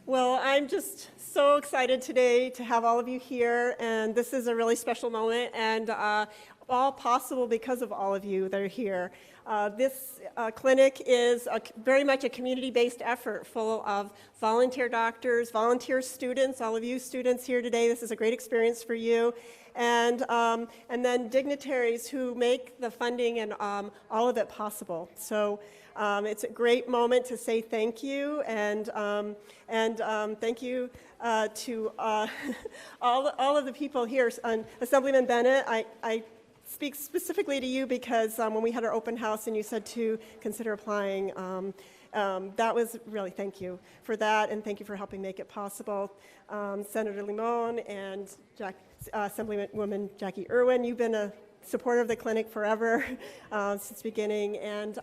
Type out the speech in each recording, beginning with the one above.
Well, I'm just so excited today to have all of you here, and this is a really special moment, and all possible because of all of you that are here. This clinic is very much a community-based effort full of volunteer doctors, volunteer students, all of you students here today. This is a great experience for you. And then dignitaries who make the funding and all of it possible. So it's a great moment to say thank you, and thank you to all of the people here. Assemblyman Bennett, I speak specifically to you because when we had our open house and you said to consider applying, that was really, thank you for that, and thank you for helping make it possible. Senator Limon and Assemblywoman Jackie Irwin, you've been a supporter of the clinic forever since the beginning, and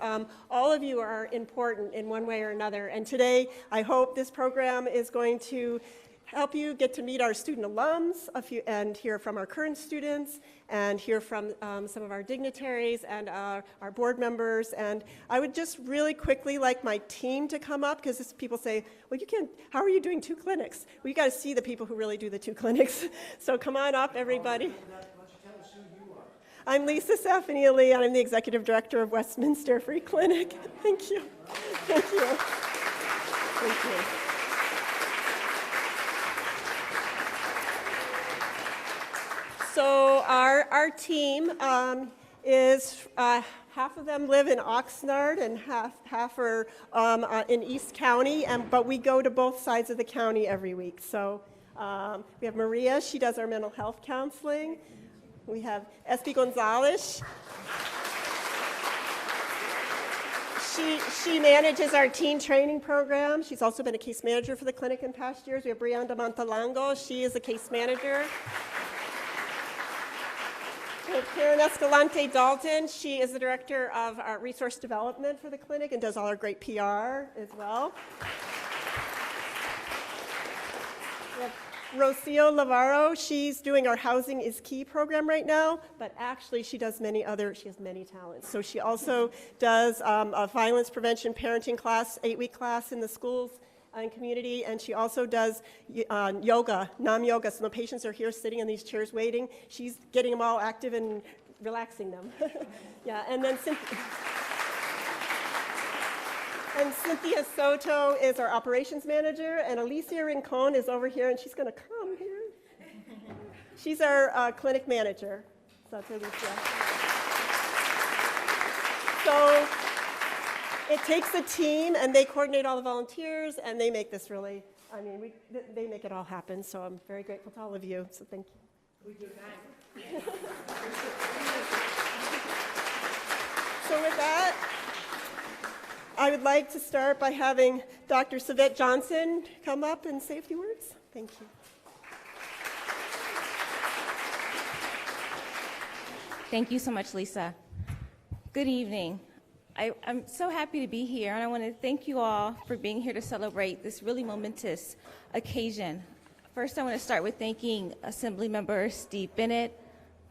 all of you are important in one way or another. And today, I hope this program is going to help you get to meet our student alums and hear from our current students and hear from some of our dignitaries and our board members. And I would just really quickly like my team to come up, because people say, well, you can't, how are you doing 2 clinics? Well, you got to see the people who really do the 2 clinics. So come on up, everybody. I'm Lisa Safanieli, and I'm the Executive Director of Westminster Free Clinic. Thank you. Thank you. Thank you. So our team is, half of them live in Oxnard and half are in East County, but we go to both sides of the county every week. So we have Maria, she does our mental health counseling. We have Espi Gonzalez. She manages our teen training program. She's also been a case manager for the clinic in past years. We have Brianda Montalango. She is a case manager. We have Karen Escalante Dalton. She is the director of resource development for the clinic and does all our great PR as well. We have Rocio Lavaro, she's doing our Housing is Key program right now, but actually she has many talents. So she also does a violence prevention parenting class, 8-week class in the schools and community, and she also does yoga, Nam yoga. So the patients are here sitting in these chairs waiting. She's getting them all active and relaxing them. Yeah, and then Cynthia Soto is our operations manager, and Alicia Rincon is over here, and she's going to come here. She's our clinic manager. So that's Alicia. So it takes a team, and they coordinate all the volunteers, and they make this really, they make it all happen. So I'm very grateful to all of you. So thank you. We do that. So with that, I would like to start by having Dr. Savette Johnson come up and say a few words. Thank you. Thank you so much, Lisa. Good evening. I'm so happy to be here, and I want to thank you all for being here to celebrate this really momentous occasion. First, I want to start with thanking Assemblymember Steve Bennett,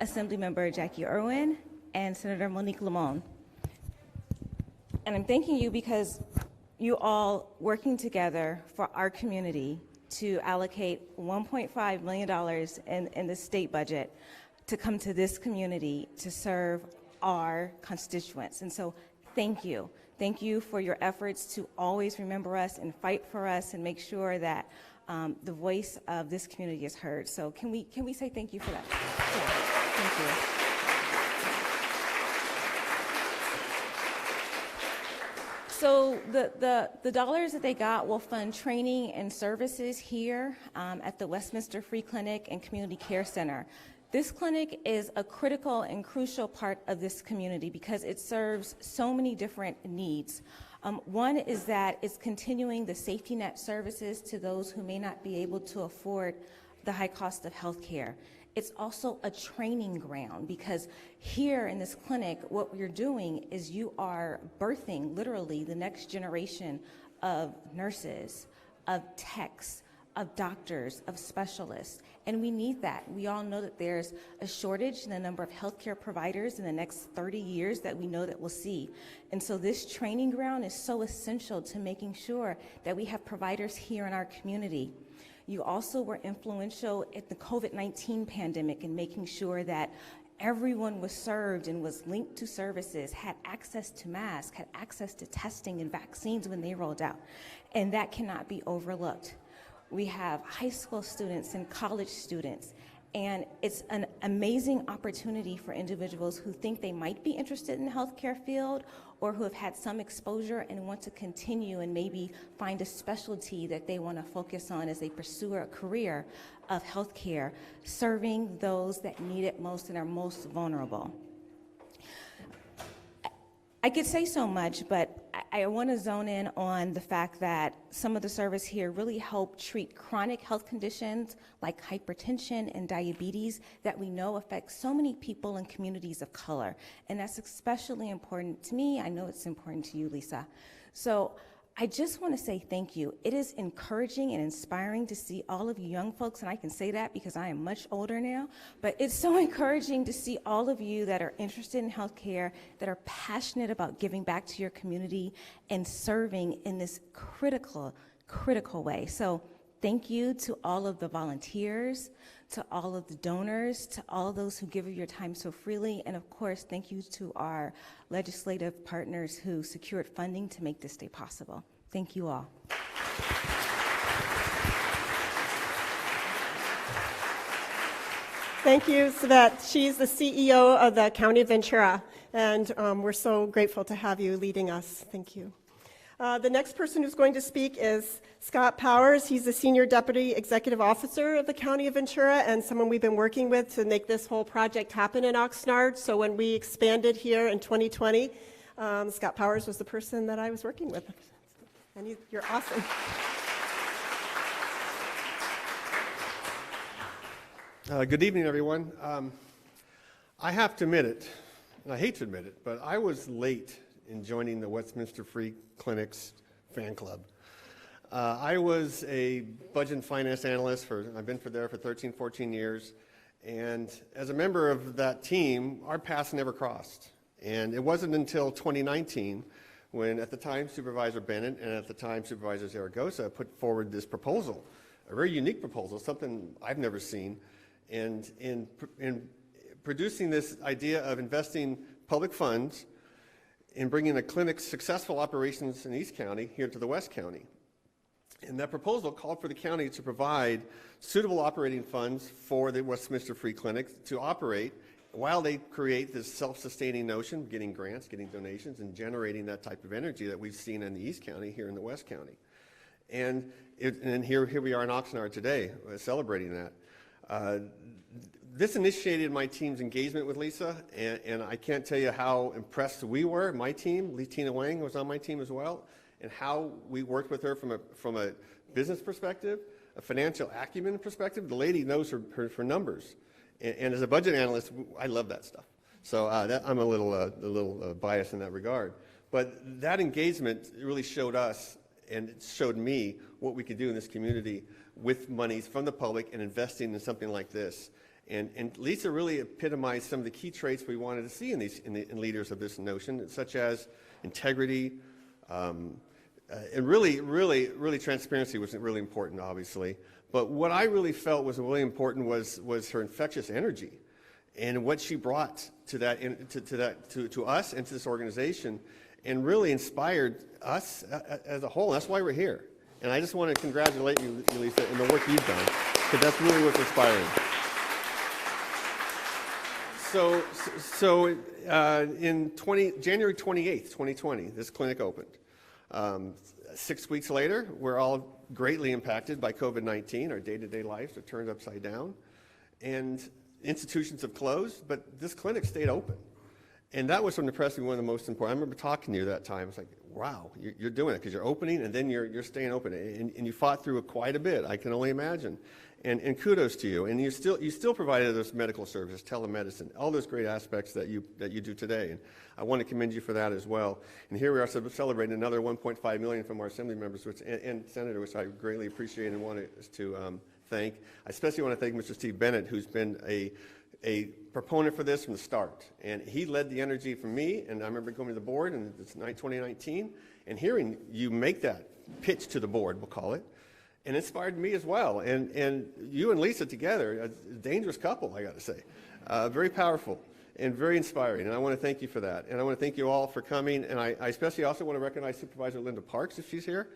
Assemblymember Jackie Irwin, and Senator Monique Limon. And I'm thanking you because you all working together for our community to allocate $1.5 million in the state budget to come to this community to serve our constituents. And so thank you. Thank you for your efforts to always remember us and fight for us and make sure that the voice of this community is heard. So can we say thank you for that? Yeah, thank you. So the dollars that they got will fund training and services here at the Westminster Free Clinic and Community Care Center. This clinic is a critical and crucial part of this community because it serves so many different needs. One is that it's continuing the safety net services to those who may not be able to afford the high cost of health care. It's also a training ground because here in this clinic, what we're doing is you are birthing literally the next generation of nurses, of techs, of doctors, of specialists, and we need that. We all know that there's a shortage in the number of healthcare providers in the next 30 years that we know that we'll see. And so this training ground is so essential to making sure that we have providers here in our community. You also were influential at the COVID-19 pandemic in making sure that everyone was served and was linked to services, had access to masks, had access to testing and vaccines when they rolled out. And that cannot be overlooked. We have high school students and college students, and it's an amazing opportunity for individuals who think they might be interested in the healthcare field or who have had some exposure and want to continue and maybe find a specialty that they want to focus on as they pursue a career of healthcare, serving those that need it most and are most vulnerable. I could say so much, but I want to zone in on the fact that some of the service here really help treat chronic health conditions like hypertension and diabetes that we know affect so many people in communities of color. And that's especially important to me. I know it's important to you, Lisa. So I just want to say thank you. It is encouraging and inspiring to see all of you young folks, and I can say that because I am much older now, but it's so encouraging to see all of you that are interested in healthcare, that are passionate about giving back to your community and serving in this critical way. So thank you to all of the volunteers, to all of the donors, to all of those who give of your time so freely, and of course, thank you to our legislative partners who secured funding to make this day possible. Thank you all. Thank you, Savette. She's the CEO of the County of Ventura, and we're so grateful to have you leading us. Thank you. The next person who's going to speak is Scott Powers. He's the Senior Deputy Executive Officer of the County of Ventura and someone we've been working with to make this whole project happen in Oxnard. So when we expanded here in 2020, Scott Powers was the person that I was working with. And you're awesome. Good evening, everyone. I have to admit it, and I hate to admit it, but I was late in joining the Westminster Free Clinics fan club. I was a budget and finance analyst I've been there for 13, 14 years, and as a member of that team, our paths never crossed. And it wasn't until 2019 when, at the time, Supervisor Bennett and at the time Supervisor Zaragoza put forward this proposal, a very unique proposal, something I've never seen, and in producing this idea of investing public funds in bringing a clinic's successful operations in East County here to the West County. And that proposal called for the county to provide suitable operating funds for the Westminster Free Clinic to operate while they create this self-sustaining notion, getting grants, getting donations, and generating that type of energy that we've seen in the East County, here in the West County. And here we are in Oxnard today, celebrating that. This initiated my team's engagement with Lisa, and I can't tell you how impressed we were, my team. Tina Wang was on my team as well, and how we worked with her from a business perspective, a financial acumen perspective. The lady knows her numbers, and as a budget analyst, I love that stuff. So I'm a little biased in that regard. But that engagement really showed us, and it showed me, what we could do in this community with monies from the public and investing in something like this. And Lisa really epitomized some of the key traits we wanted to see in leaders of this notion, such as integrity, and really transparency was really important, obviously. But what I really felt was really important was her infectious energy, and what she brought to us and to this organization, and really inspired us as a whole. That's why we're here. And I just want to congratulate you, Lisa, in the work you've done, because that's really what's inspiring. So in January 28th, 2020, this clinic opened. 6 weeks later, we're all greatly impacted by COVID-19. Our day-to-day lives are turned upside down. And institutions have closed, but this clinic stayed open. And that was what impressed me, one of the most important. I remember talking to you that time. It's like, wow, you're doing it because you're opening and then you're staying open. And you fought through it quite a bit, I can only imagine. And kudos to you. And you still provided those medical services, telemedicine, all those great aspects that you do today. And I want to commend you for that as well. And here we are celebrating another $1.5 million from our Assembly members and Senator, which I greatly appreciate and want to thank. I especially want to thank Mr. Steve Bennett, who's been a proponent for this from the start. And he led the energy from me, and I remember going to the board in 2019 and hearing you make that pitch to the board, we'll call it, and inspired me as well. And you and Lisa together, a dangerous couple, I got to say. Very powerful and very inspiring, and I want to thank you for that. And I want to thank you all for coming, and I especially also want to recognize Supervisor Linda Parks, if she's here.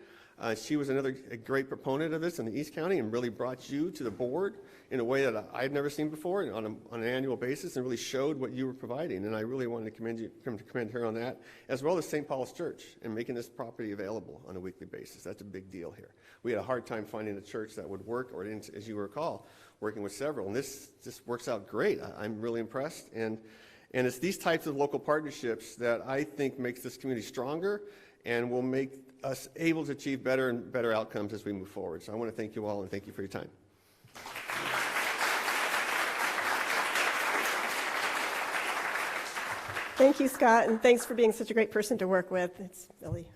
She was another great proponent of this in the East County and really brought you to the board in a way that I've never seen before on an annual basis, and really showed what you were providing. And I really wanted to commend her on that, as well as St. Paul's Church and making this property available on a weekly basis. That's a big deal here. We had a hard time finding a church that would work, or as you recall, working with several. And this just works out great. I'm really impressed. And it's these types of local partnerships that I think makes this community stronger and will make us able to achieve better and better outcomes as we move forward. So I want to thank you all, and thank you for your time. Thank you, Scott, and thanks for being such a great person to work with. It's really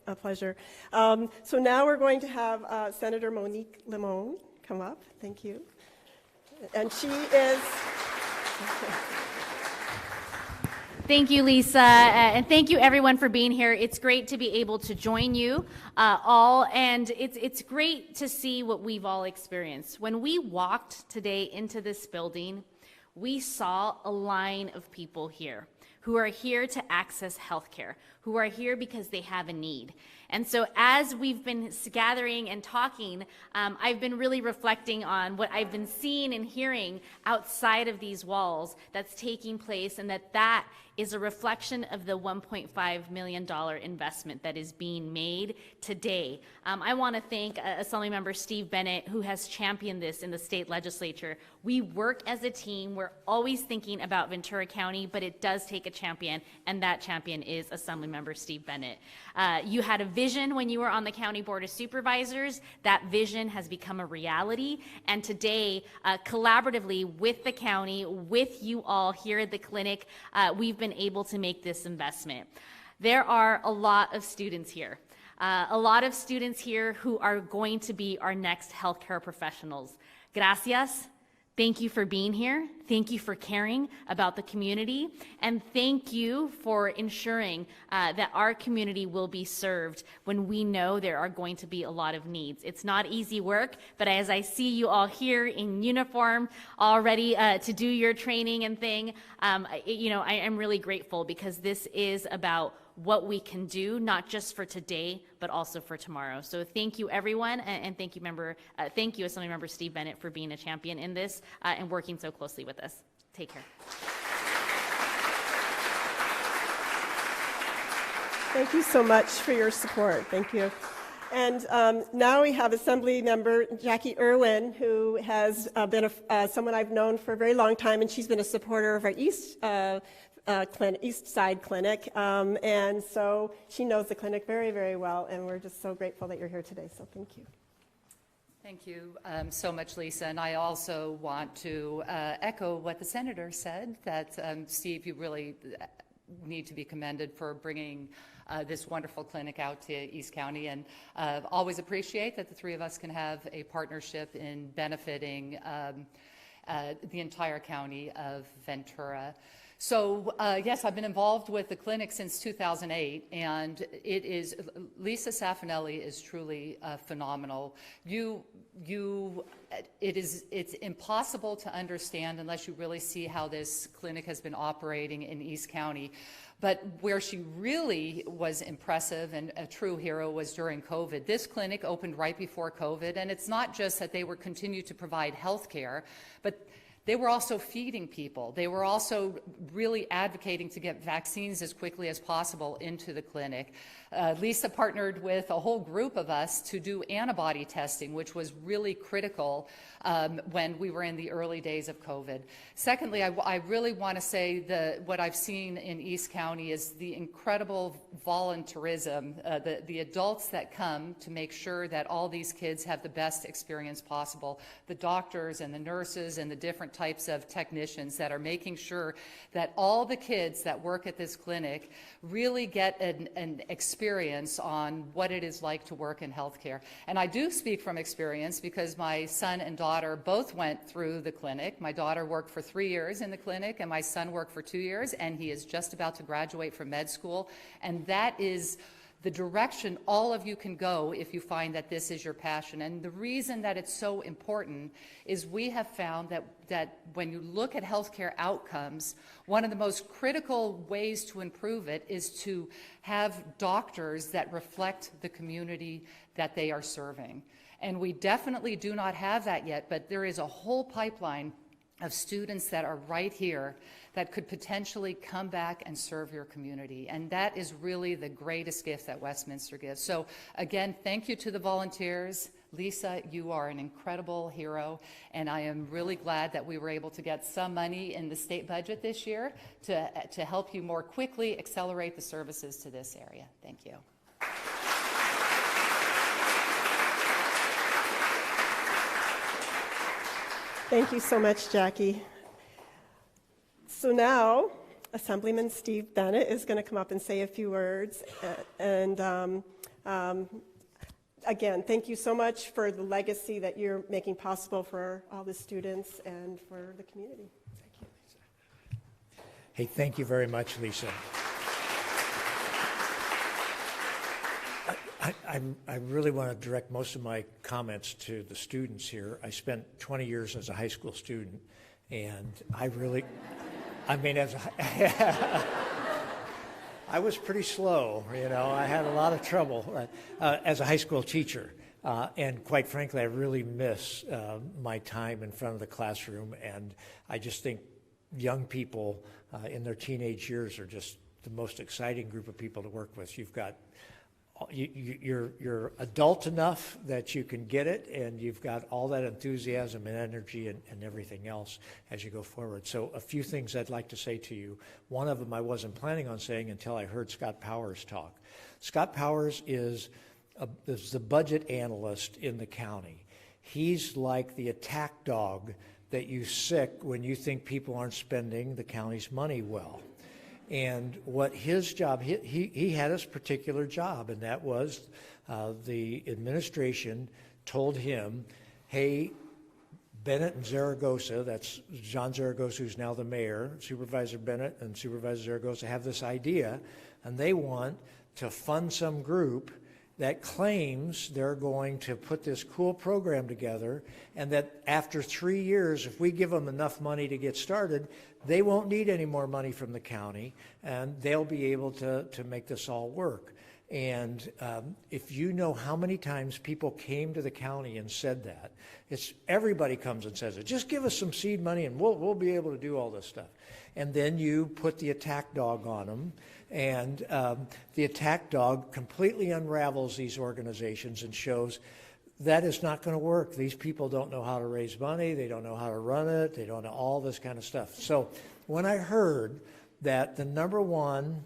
a pleasure. So now we're going to have Senator Monique Limon come up. Thank you. And she is... Thank you, Lisa, and thank you everyone for being here. It's great to be able to join you all, and it's great to see what we've all experienced. When we walked today into this building, we saw a line of people here who are here to access healthcare, who are here because they have a need. And so as we've been gathering and talking, I've been really reflecting on what I've been seeing and hearing outside of these walls that's taking place, and that is a reflection of the $1.5 million investment that is being made today. I want to thank Assemblymember Steve Bennett, who has championed this in the state legislature. We work as a team. We're always thinking about Ventura County, but it does take a champion, and that champion is Assemblymember Steve Bennett. You had a vision when you were on the County Board of Supervisors. That vision has become a reality, and today, collaboratively with the county, with you all here at the clinic, we've been able to make this investment. There are a lot of students here. A lot of students here who are going to be our next healthcare professionals. Gracias. Thank you for being here. Thank you for caring about the community. And thank you for ensuring that our community will be served when we know there are going to be a lot of needs. It's not easy work, but as I see you all here in uniform, all ready to do your training and thing, I am really grateful, because this is about what we can do, not just for today, but also for tomorrow. So thank you, everyone, and thank you, Assemblymember Steve Bennett, for being a champion in this and working so closely with us. Take care. Thank you so much for your support. Thank you. And now we have Assemblymember Jackie Irwin, who has been someone I've known for a very long time, and she's been a supporter of our East Side Clinic, and so she knows the clinic very, very well, and we're just so grateful that you're here today, so thank you. Thank you so much, Lisa, and I also want to echo what the Senator said, that Steve, you really need to be commended for bringing this wonderful clinic out to East County, and always appreciate that the three of us can have a partnership in benefiting the entire county of Ventura. So yes, I've been involved with the clinic since 2008, and Lisa Saffinelli is truly phenomenal. It's impossible to understand unless you really see how this clinic has been operating in East County. But where she really was impressive and a true hero was during COVID. This clinic opened right before COVID, and it's not just that they were continued to provide health care, but they were also feeding people. They were also really advocating to get vaccines as quickly as possible into the clinic. Lisa partnered with a whole group of us to do antibody testing, which was really critical when we were in the early days of COVID. Secondly, I really want to say what I've seen in East County is the incredible volunteerism, the adults that come to make sure that all these kids have the best experience possible, the doctors and the nurses and the different types of technicians that are making sure that all the kids that work at this clinic really get an experience on what it is like to work in healthcare. And I do speak from experience because my son and daughter both went through the clinic. My daughter worked for 3 years in the clinic and my son worked for 2 years, and he is just about to graduate from med school. And that is the direction all of you can go if you find that this is your passion. And the reason that it's so important is we have found that when you look at healthcare outcomes, one of the most critical ways to improve it is to have doctors that reflect the community that they are serving. And we definitely do not have that yet, but there is a whole pipeline of students that are right here that could potentially come back and serve your community. And that is really the greatest gift that Westminster gives. So again, thank you to the volunteers. Lisa, you are an incredible hero, and I am really glad that we were able to get some money in the state budget this year to help you more quickly accelerate the services to this area. Thank you. Thank you so much, Jackie. So now, Assemblyman Steve Bennett is going to come up and say a few words. Again, thank you so much for the legacy that you're making possible for all the students and for the community. Thank you, Lisa. Hey, thank you very much, Lisa. I really want to direct most of my comments to the students here. I spent 20 years as a high school student, and I was pretty slow, you know. I had a lot of trouble as a high school teacher, and quite frankly, I really miss my time in front of the classroom, and I just think young people in their teenage years are just the most exciting group of people to work with. You're adult enough that you can get it, and you've got all that enthusiasm and energy and everything else as you go forward. So a few things I'd like to say to you. One of them I wasn't planning on saying until I heard Scott Powers talk. Scott Powers is the budget analyst in the county. He's like the attack dog that you sick when you think people aren't spending the county's money well. And what his job, he had his particular job, and that was the administration told him, hey, Bennett and Zaragoza, that's John Zaragoza, who's now the mayor, Supervisor Bennett and Supervisor Zaragoza have this idea, and they want to fund some group that claims they're going to put this cool program together, and that after 3 years, if we give them enough money to get started, they won't need any more money from the county, and they'll be able to make this all work. And if you know how many times people came to the county and said that, everybody comes and says it. Just give us some seed money and we'll be able to do all this stuff. And then you put the attack dog on them, and the attack dog completely unravels these organizations and shows that is not going to work. These people don't know how to raise money. They don't know how to run it. They don't know all this kind of stuff. So when I heard that the #1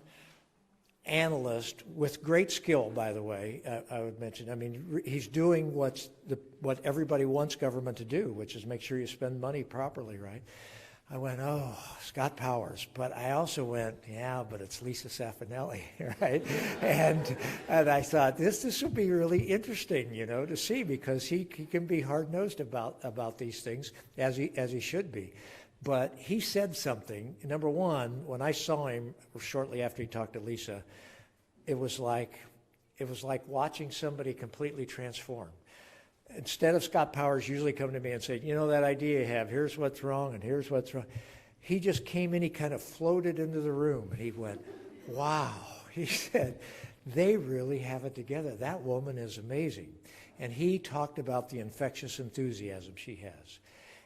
analyst, with great skill, by the way, I would mention, I mean, he's doing what everybody wants government to do, which is make sure you spend money properly, right? I went, oh, Scott Powers. But I also went, yeah, but it's Lisa Safinelli, right? and I thought, this will be really interesting, you know, to see, because he can be hard-nosed about these things, as he should be. But he said something. #1, when I saw him shortly after he talked to Lisa, it was like watching somebody completely transform. Instead of Scott Powers usually coming to me and saying, you know, that idea you have, here's what's wrong and here's what's wrong. He just came in, he kind of floated into the room, and he went, wow. He said, they really have it together. That woman is amazing. And he talked about the infectious enthusiasm she has.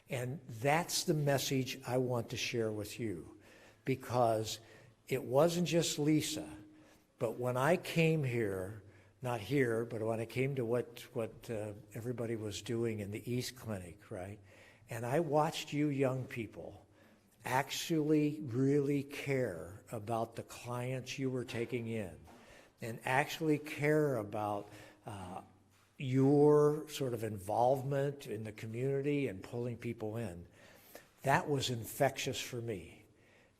And that's the message I want to share with you, because it wasn't just Lisa, But when I came here, not here, but when I came to what everybody was doing in the East Clinic, right? And I watched you young people actually really care about the clients you were taking in and actually care about your sort of involvement in the community and pulling people in. That was infectious for me.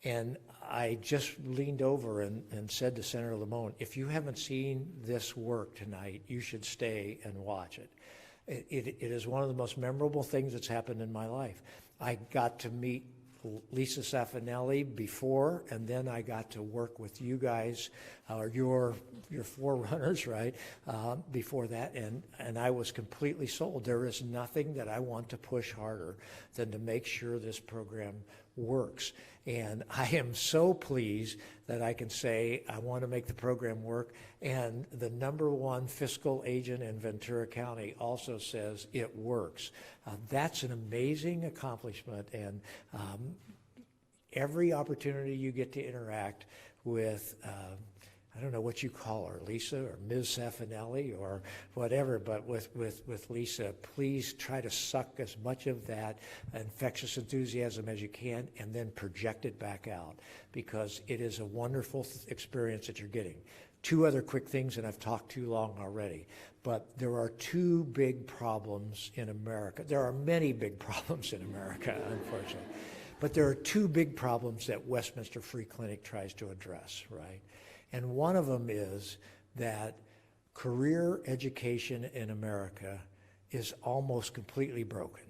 And I just leaned over and said to Senator Lamone, if you haven't seen this work tonight, you should stay and watch it. It is one of the most memorable things that's happened in my life. I got to meet Lisa Saffinelli before, and then I got to work with you guys, your forerunners, right, before that, and I was completely sold. There is nothing that I want to push harder than to make sure this program works. And I am so pleased that I can say I want to make the program work, and the #1 fiscal agent in Ventura County also says it works. That's an amazing accomplishment, and every opportunity you get to interact with I don't know what you call her, Lisa or Ms. Saffinelli or whatever, but with Lisa, please try to suck as much of that infectious enthusiasm as you can and then project it back out, because it is a wonderful experience that you're getting. 2 other quick things, and I've talked too long already, but there are 2 big problems in America. There are many big problems in America, unfortunately, but there are 2 big problems that Westminster Free Clinic tries to address, right? And one of them is that career education in America is almost completely broken.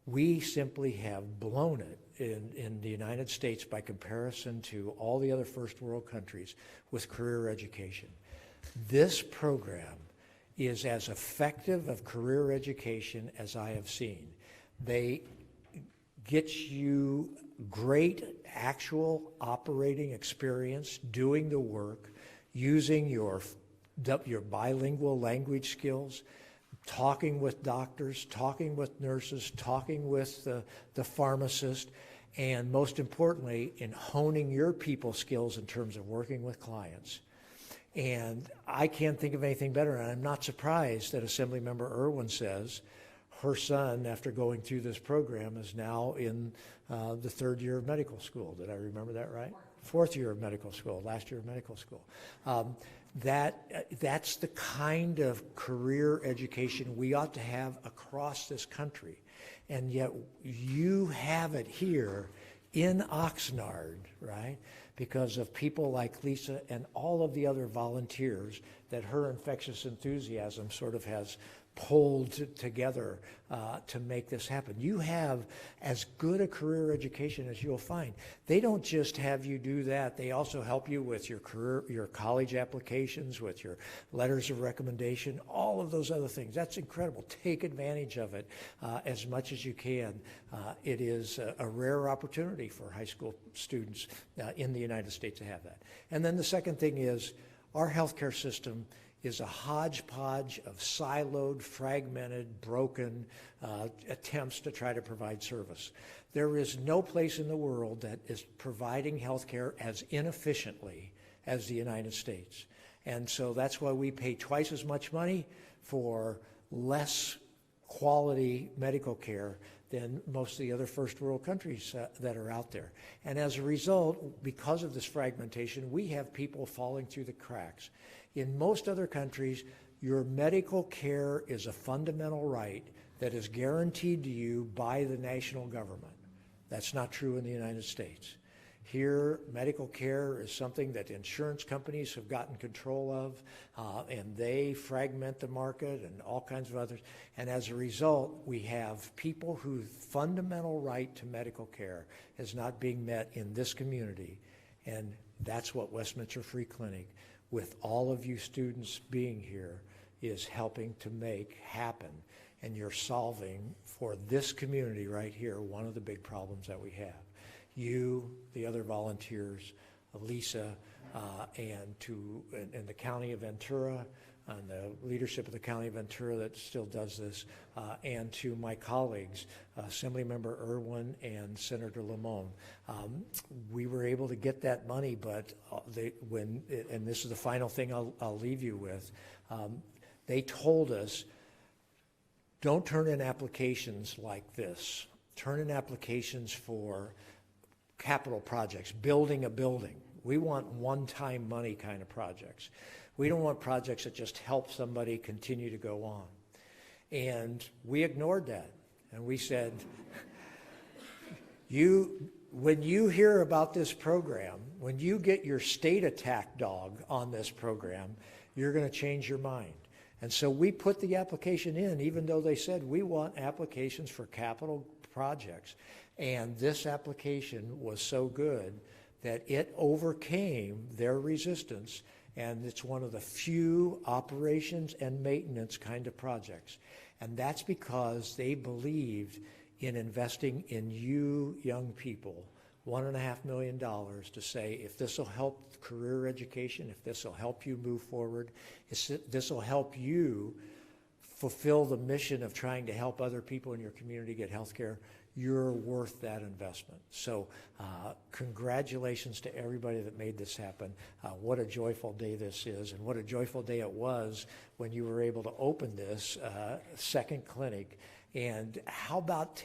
We simply have blown it in the United States by comparison to all the other first world countries with career education. This program is as effective of career education as I have seen. They get you great actual operating experience doing the work, using your bilingual language skills, talking with doctors, talking with nurses, talking with the pharmacist, and most importantly, in honing your people skills in terms of working with clients. And I can't think of anything better, and I'm not surprised that Assemblymember Irwin says her son, after going through this program, is now in the 3rd year of medical school. Did I remember that right? 4th year of medical school, last year of medical school. That's the kind of career education we ought to have across this country. And yet you have it here in Oxnard, right? Because of people like Lisa and all of the other volunteers that her infectious enthusiasm sort of has pulled together to make this happen. You have as good a career education as you'll find. They don't just have you do that. They also help you with your career, your college applications, with your letters of recommendation, all of those other things. That's incredible. Take advantage of it as much as you can. It is a rare opportunity for high school students in the United States to have that. And then the second thing is our healthcare system is a hodgepodge of siloed, fragmented, broken attempts to try to provide service. There is no place in the world that is providing health care as inefficiently as the United States. And so that's why we pay twice as much money for less quality medical care than most of the other first world countries that are out there. And as a result, because of this fragmentation, we have people falling through the cracks. In most other countries, your medical care is a fundamental right that is guaranteed to you by the national government. That's not true in the United States. Here, medical care is something that insurance companies have gotten control of, and they fragment the market and all kinds of others. And as a result, we have people whose fundamental right to medical care is not being met in this community. And that's what Westminster Free Clinic, with all of you students being here, is helping to make happen. And you're solving for this community right here one of the big problems that we have. You, the other volunteers, Lisa, and the County of Ventura, on the leadership of the County of Ventura that still does this, and to my colleagues, Assemblymember Irwin and Senator Lamone. We were able to get that money, but and this is the final thing I'll leave you with, they told us, don't turn in applications like this. Turn in applications for capital projects, building a building. We want one-time money kind of projects. We don't want projects that just help somebody continue to go on. And we ignored that. And we said, when you hear about this program, when you get your state attack dog on this program, you're going to change your mind. And so we put the application in, even though they said we want applications for capital projects. And this application was so good that it overcame their resistance, and it's one of the few operations and maintenance kind of projects. And that's because they believed in investing in you young people, $1.5 million to say, if this will help career education, if this will help you move forward, this will help you fulfill the mission of trying to help other people in your community get health care, you're worth that investment. So congratulations to everybody that made this happen. What a joyful day this is, and what a joyful day it was when you were able to open this second clinic. And how about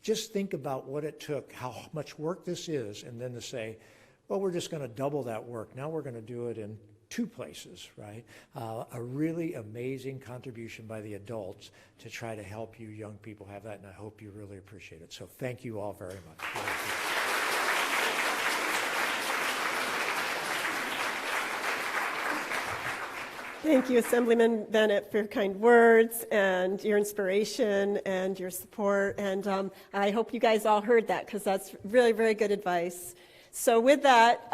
just think about what it took, how much work this is, and then to say, well, we're just going to double that work. Now we're going to do it in 2 places, right? A really amazing contribution by the adults to try to help you young people have that, and I hope you really appreciate it. So thank you all very much. Thank you, Assemblyman Bennett, for your kind words and your inspiration and your support. And I hope you guys all heard that, because that's really, very good advice. So with that,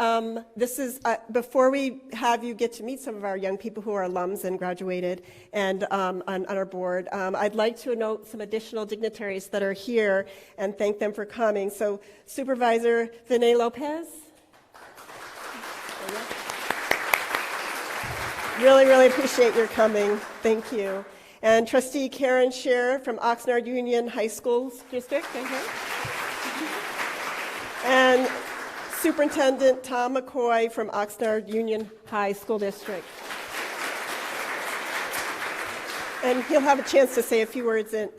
this is, before we have you get to meet some of our young people who are alums and graduated and on our board, I'd like to note some additional dignitaries that are here and thank them for coming. So Supervisor Vinay Lopez. Really, really appreciate your coming. Thank you. And Trustee Karen Scheer from Oxnard Union High School District. And Superintendent Tom McCoy from Oxnard Union High School District. And he'll have a chance to say a few words in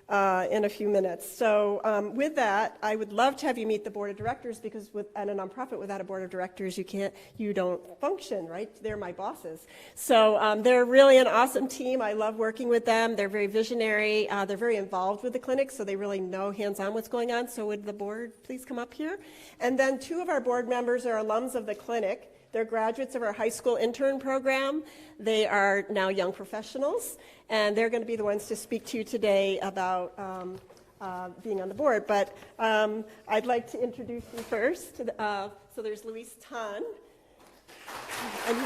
a few minutes. So with that, I would love to have you meet the board of directors, because at a nonprofit, without a board of directors, you don't function, right? They're my bosses. So they're really an awesome team. I love working with them. They're very visionary. They're very involved with the clinic, so they really know hands-on what's going on. So would the board please come up here? And then 2 of our board members are alums of the clinic. They're graduates of our high school intern program. They are now young professionals, and they're going to be the ones to speak to you today about being on the board. But I'd like to introduce you first. So there's Luis Tan, and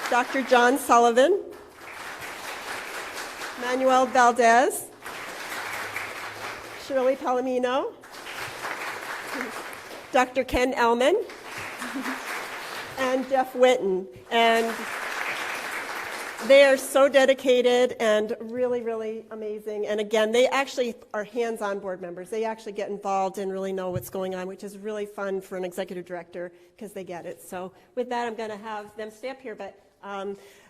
Dr. John Sullivan, Manuel Valdez, Shirley Palomino, Dr. Ken Elman, and Jeff Witten. And they are so dedicated and really, really amazing. And again, they actually are hands-on board members. They actually get involved and really know what's going on, which is really fun for an executive director, because they get it. So with that, I'm going to have them stay up here. But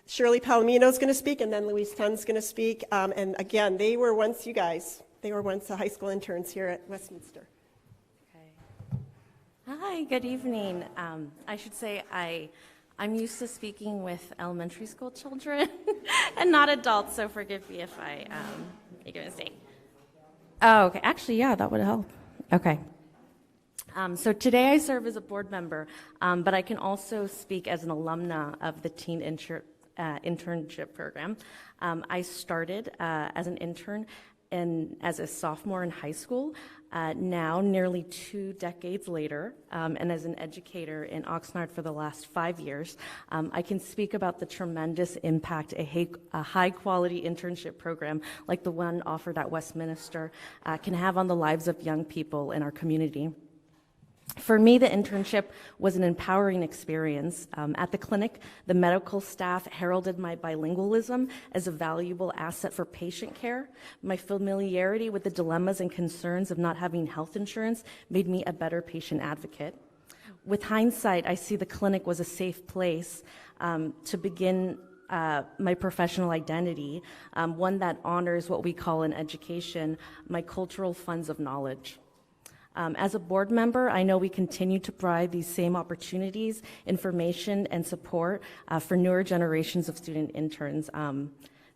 Shirley Palomino is going to speak, and then Luis Tun's going to speak. And again, they were once high school interns here at Westminster. Hi, good evening. I should say I'm used to speaking with elementary school children and not adults, so forgive me if I make a mistake. Oh, okay. Actually, yeah, that would help. Okay. So today I serve as a board member, but I can also speak as an alumna of the Teen Internship Program. I started as an intern as a sophomore in high school. Now, nearly 2 decades later, and as an educator in Oxnard for the last 5 years, I can speak about the tremendous impact a high-quality internship program like the one offered at Westminster can have on the lives of young people in our community. For me, the internship was an empowering experience. At the clinic, the medical staff heralded my bilingualism as a valuable asset for patient care. My familiarity with the dilemmas and concerns of not having health insurance made me a better patient advocate. With hindsight, I see the clinic was a safe place to begin my professional identity, one that honors what we call in education, my cultural funds of knowledge. As a board member, I know we continue to provide these same opportunities, information, and support for newer generations of student interns.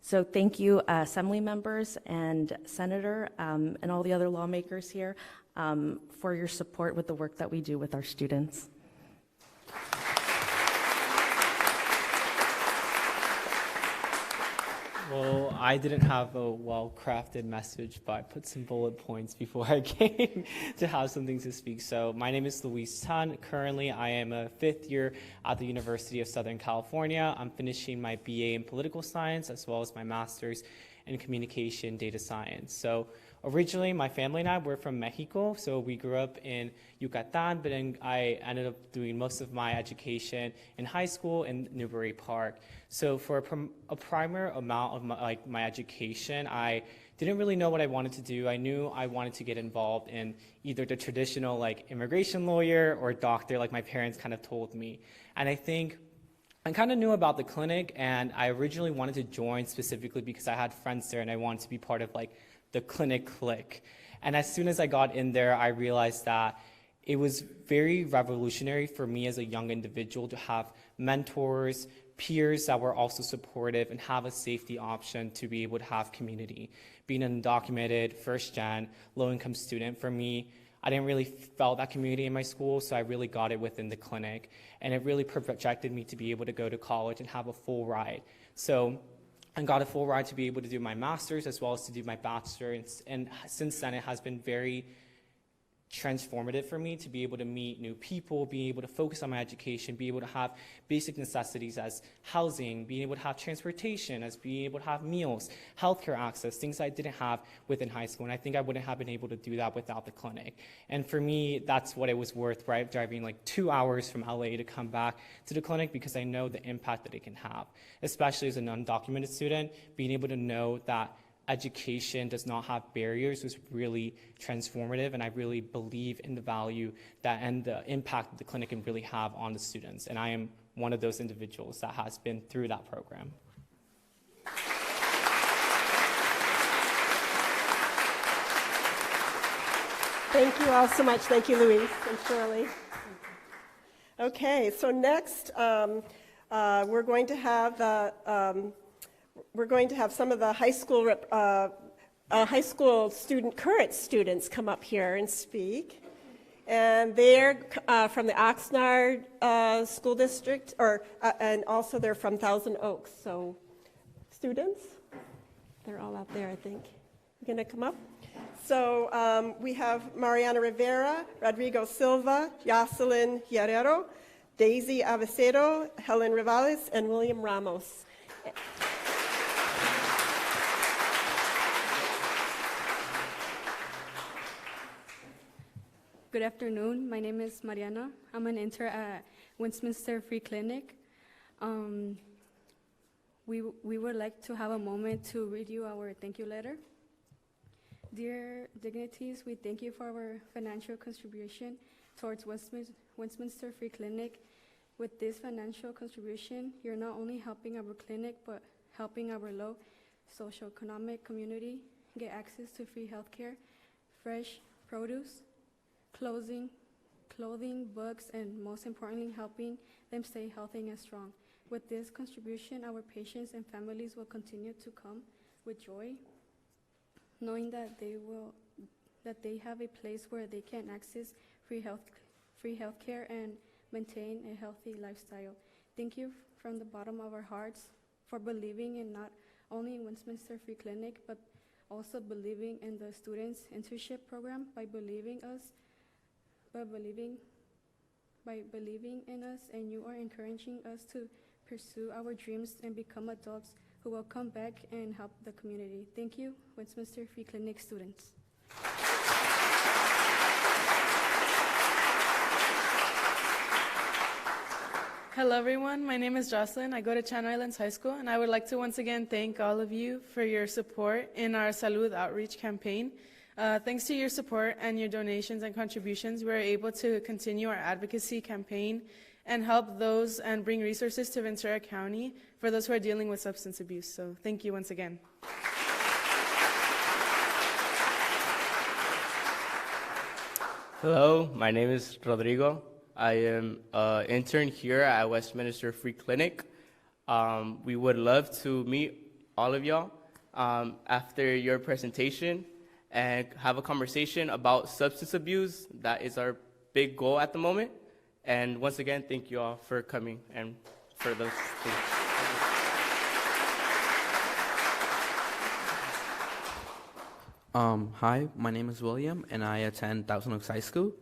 So thank you, Assembly members and Senator, and all the other lawmakers here for your support with the work that we do with our students. Well, I didn't have a well-crafted message, but I put some bullet points before I came to have something to speak. So my name is Luis Tan. Currently, I am a 5th year at the University of Southern California. I'm finishing my BA in political science as well as my master's in communication data science. So originally, my family and I were from Mexico, so we grew up in Yucatan, but then I ended up doing most of my education in high school in Newbury Park. So for a primary amount of my education, I didn't really know what I wanted to do. I knew I wanted to get involved in either the traditional immigration lawyer or doctor, like my parents kind of told me. And I think I kind of knew about the clinic, and I originally wanted to join specifically because I had friends there and I wanted to be part of the clinic clique. And as soon as I got in there, I realized that it was very revolutionary for me as a young individual to have mentors, peers that were also supportive, and have a safety option to be able to have community. Being an undocumented, first-gen, low-income student, for me, I didn't really feel that community in my school, so I really got it within the clinic. And it really projected me to be able to go to college and have a full ride. So I got a full ride to be able to do my master's as well as to do my bachelor's. And since then, it has been very transformative for me to be able to meet new people, be able to focus on my education, be able to have basic necessities as housing, being able to have transportation, as being able to have meals, healthcare access, things I didn't have within high school. And I think I wouldn't have been able to do that without the clinic. And for me, that's what it was worth, right? Driving 2 hours from LA to come back to the clinic, because I know the impact that it can have, especially as an undocumented student. Being able to know that education does not have barriers was really transformative, and I really believe in the value that and the impact that the clinic can really have on the students. And I am one of those individuals that has been through that program. Thank you all so much. Thank you, Luis and Shirley. Okay, so next we're going to have some of the high school current students come up here and speak. And they're from the Oxnard School District, and also they're from Thousand Oaks. So students, they're all out there, I think. You're going to come up? So we have Mariana Rivera, Rodrigo Silva, Jocelyn Guerrero, Daisy Avecedo, Helen Rivales, and William Ramos. Good afternoon. My name is Mariana. I'm an intern at Westminster Free Clinic. We would like to have a moment to read you our thank you letter. Dear dignitaries, we thank you for our financial contribution towards Westminster Free Clinic. With this financial contribution, you're not only helping our clinic, but helping our low socioeconomic community get access to free healthcare, fresh produce, clothing, books, and most importantly, helping them stay healthy and strong. With this contribution, our patients and families will continue to come with joy, knowing that they have a place where they can access free health care and maintain a healthy lifestyle. Thank you from the bottom of our hearts for believing in not only Westminster Free Clinic, but also believing in the students' internship program by believing in us, and you are encouraging us to pursue our dreams and become adults who will come back and help the community. Thank you, Westminster Free Clinic students. Hello, everyone. My name is Jocelyn. I go to Channel Islands High School, and I would like to once again thank all of you for your support in our Salud outreach campaign. Thanks to your support and your donations and contributions, we are able to continue our advocacy campaign and help those and bring resources to Ventura County for those who are dealing with substance abuse. So thank you once again. Hello, my name is Rodrigo. I am an intern here at Westminster Free Clinic. We would love to meet all of y'all after your presentation and have a conversation about substance abuse. That is our big goal at the moment. And once again, thank you all for coming and for those things. Hi, my name is William, and I attend Thousand Oaks High School.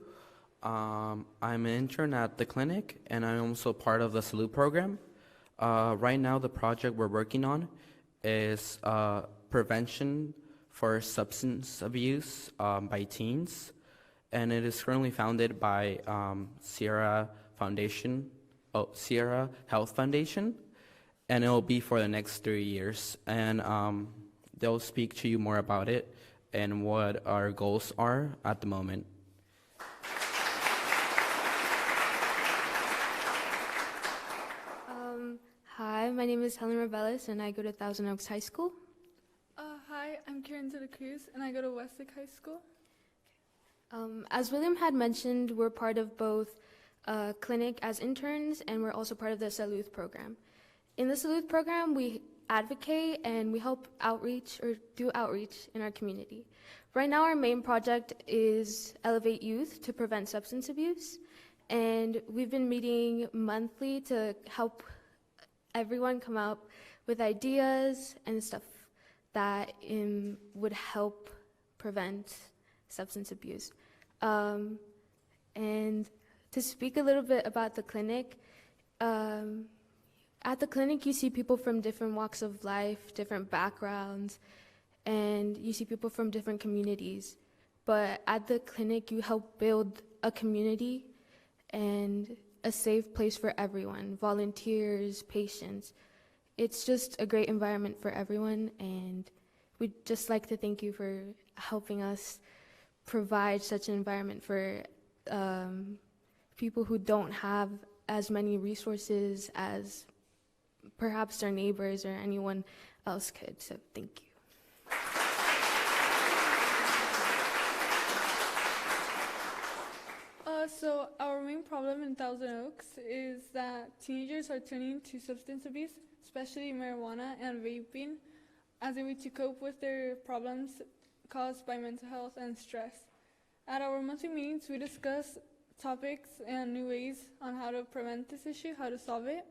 I'm an intern at the clinic, and I'm also part of the Salute program. Right now, the project we're working on is prevention for substance abuse by teens, and it is currently founded by Sierra Health Foundation, and it will be for the next 3 years. And they'll speak to you more about it and what our goals are at the moment. Hi, my name is Helen Reveles, and I go to Thousand Oaks High School. Hi, I'm Karen de la Cruz, and I go to Westlake High School. As William had mentioned, we're part of both clinic as interns, and we're also part of the Salud program. In the Salud program, we advocate and we help outreach or do outreach in our community. Right now, our main project is Elevate Youth to prevent substance abuse, and we've been meeting monthly to help everyone come up with ideas and stuff that would help prevent substance abuse. And to speak a little bit about the clinic, at the clinic you see people from different walks of life, different backgrounds, and you see people from different communities. But at the clinic you help build a community and a safe place for everyone, volunteers, patients. It's just a great environment for everyone, and we'd just like to thank you for helping us provide such an environment for people who don't have as many resources as perhaps their neighbors or anyone else could. So thank you. So our main problem in Thousand Oaks is that teenagers are turning to substance abuse, especially marijuana and vaping, as a way to cope with their problems caused by mental health and stress. At our monthly meetings, we discuss topics and new ways on how to prevent this issue, how to solve it,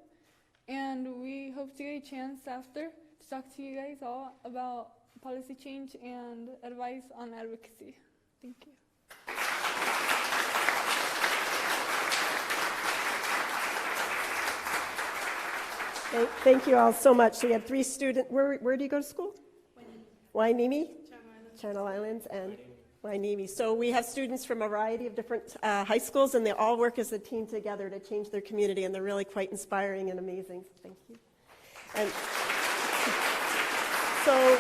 and we hope to get a chance after to talk to you guys all about policy change and advice on advocacy. Thank you. Thank you all so much. So we had 3 students. Where do you go to school? Wainimi? Channel Islands and Wainimi. So we have students from a variety of different high schools, and they all work as a team together to change their community, and they're really quite inspiring and amazing. So thank you. And so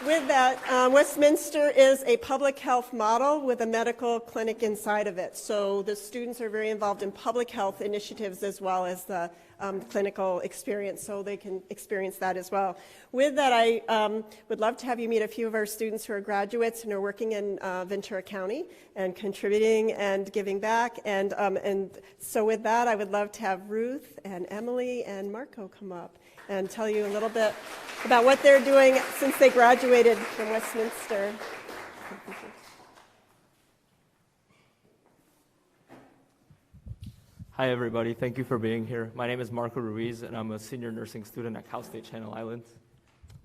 with that, Westminster is a public health model with a medical clinic inside of it. So the students are very involved in public health initiatives as well as the clinical experience, so they can experience that as well. With that, I would love to have you meet a few of our students who are graduates and are working in Ventura County and contributing and giving back. And so with that, I would love to have Ruth and Emily and Marco come up and tell you a little bit about what they're doing since they graduated from Westminster. Hi, everybody. Thank you for being here. My name is Marco Ruiz, and I'm a senior nursing student at Cal State Channel Islands.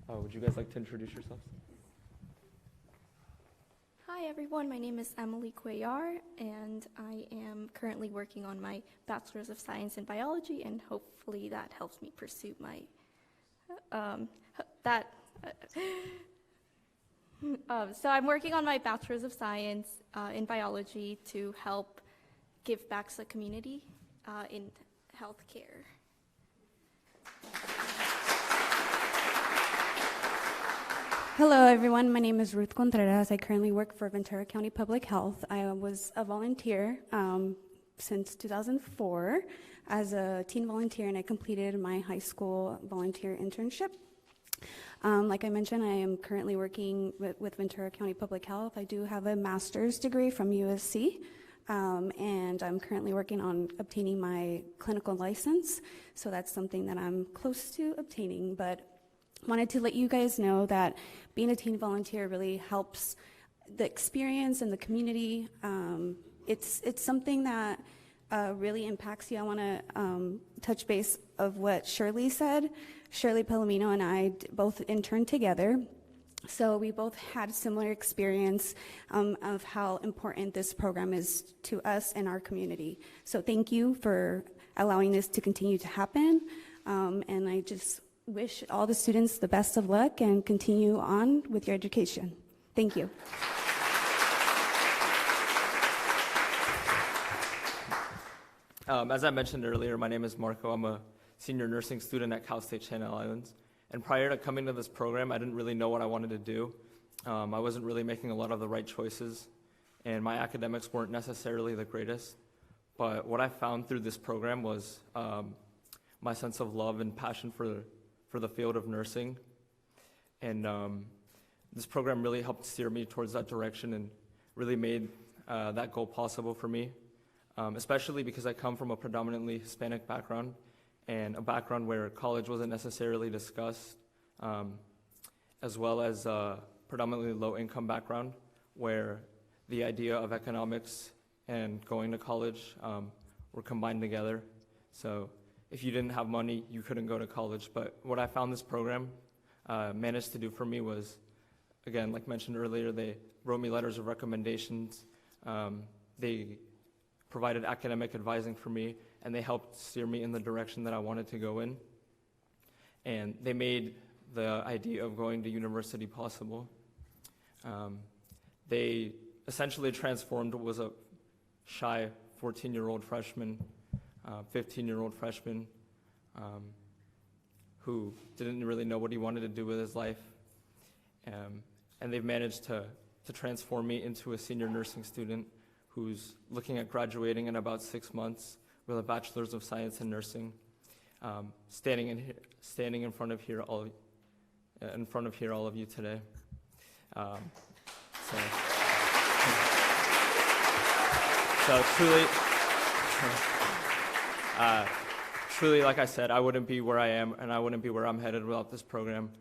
Would you guys like to introduce yourselves? Hi, everyone. My name is Emily Cuellar, and I am currently working on my Bachelor's of Science in Biology, and hopefully that helps me pursue my so I'm working on my Bachelor's of Science in Biology to help give back to the community. in healthcare. Hello, everyone. My name is Ruth Contreras. I currently work for Ventura County Public Health. I was a volunteer since 2004 as a teen volunteer, and I completed my high school volunteer internship. Like I mentioned, I am currently working with Ventura County Public Health. I do have a master's degree from USC, and I'm currently working on obtaining my clinical license. So that's something that I'm close to obtaining, but wanted to let you guys know that being a teen volunteer really helps the experience and the community. It's something that really impacts you. I want to touch base of what Shirley said. Shirley Palomino and I both interned together. So we both had similar experience of how important this program is to us and our community. So thank you for allowing this to continue to happen. And I just wish all the students the best of luck and continue on with your education. Thank you. As I mentioned earlier, my name is Marco. I'm a senior nursing student at Cal State Channel Islands. And prior to coming to this program, I didn't really know what I wanted to do. I wasn't really making a lot of the right choices, and my academics weren't necessarily the greatest. But what I found through this program was my sense of love and passion for the field of nursing. And this program really helped steer me towards that direction and really made that goal possible for me, especially because I come from a predominantly Hispanic background and a background where college wasn't necessarily discussed, as well as a predominantly low-income background where the idea of economics and going to college were combined together. So if you didn't have money, you couldn't go to college. But what I found this program managed to do for me was, again, like mentioned earlier, they wrote me letters of recommendations. They provided academic advising for me, and they helped steer me in the direction that I wanted to go in. And they made the idea of going to university possible. They essentially transformed what was a shy 14-year-old freshman, 15-year-old freshman who didn't really know what he wanted to do with his life. And they've managed to transform me into a senior nursing student who's looking at graduating in about 6 months with a bachelor's of science in nursing, standing in front of here all of you today. So truly, like I said, I wouldn't be where I am, and I wouldn't be where I'm headed without this program.